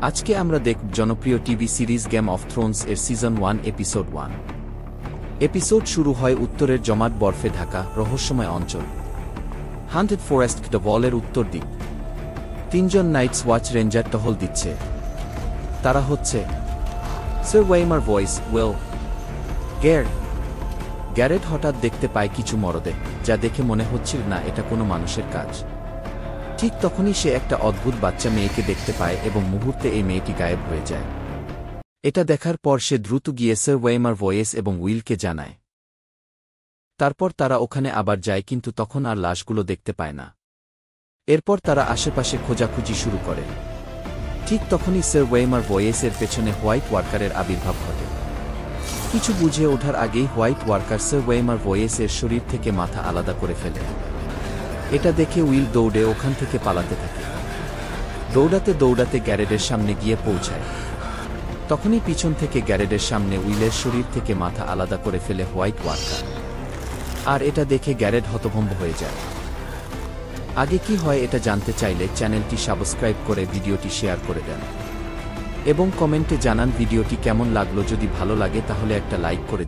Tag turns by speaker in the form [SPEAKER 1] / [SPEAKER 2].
[SPEAKER 1] আজকে আমরা দেখব জনপ্রিয় TV series game of Thrones এর সিজন 1 এপিসোড 1। এপিসোড শুরু হয় উত্তরের জমাট বরফে ঢাকা রহস্যময় অঞ্চল হান্টেড ফরেস্ট দ্য ওয়ালের উত্তর দিক। তিনজন নাইটস ওয়াচ রেঞ্জার টহল দিচ্ছে। তারা হচ্ছে স্যার ওয়েমার ভয়েস, ওয়েল, গ্যারেট হঠাৎ দেখতে পায় কিছু মরদেহ, যা দেখে মনে হচ্ছিল না এটা কোনো মানুষের কাজ। ঠিক তখনই সে একটা অদ্ভুত বাচ্চা মেয়েকে দেখতে পায় এবং মুহূর্তে এই মেয়েটি গায়েব হয়ে যায়। এটা দেখার পর সে দ্রুত গিয়ে স্যার ওয়েমার ভয়েস এবং উইলকে জানায়। তারপর তারা ওখানে আবার যায়, কিন্তু তখন আর লাশগুলো দেখতে পায় না। এরপর তারা আশেপাশে খোঁজাখুঁজি শুরু করে। ঠিক তখনই স্যার ওয়েমার ভয়েসের পেছনে হোয়াইট ওয়ার্কারের আবির্ভাব ঘটে। কিছু বুঝে ওঠার আগেই হোয়াইট ওয়ার্কার স্যার ওয়েমার ভয়েসের শরীর থেকে মাথা আলাদা করে ফেলে। এটা দেখে উইল দৌড়ে ওখান থেকে পালাতে থাকে। দৌড়াতে দৌড়াতে গ্যারেডের সামনে গিয়ে পৌঁছায়। তখনই পিছন থেকে গ্যারেডের সামনে উইলের শরীর থেকে মাথা আলাদা করে ফেলে হোয়াইট ওয়ার্কার। আর এটা দেখে গ্যারেড হতভম্ব হয়ে যায়। আগে কি হয় এটা জানতে চাইলে চ্যানেলটি সাবস্ক্রাইব করে ভিডিওটি শেয়ার করে দেন এবং কমেন্টে জানান ভিডিওটি কেমন লাগলো। যদি ভালো লাগে তাহলে একটা লাইক করে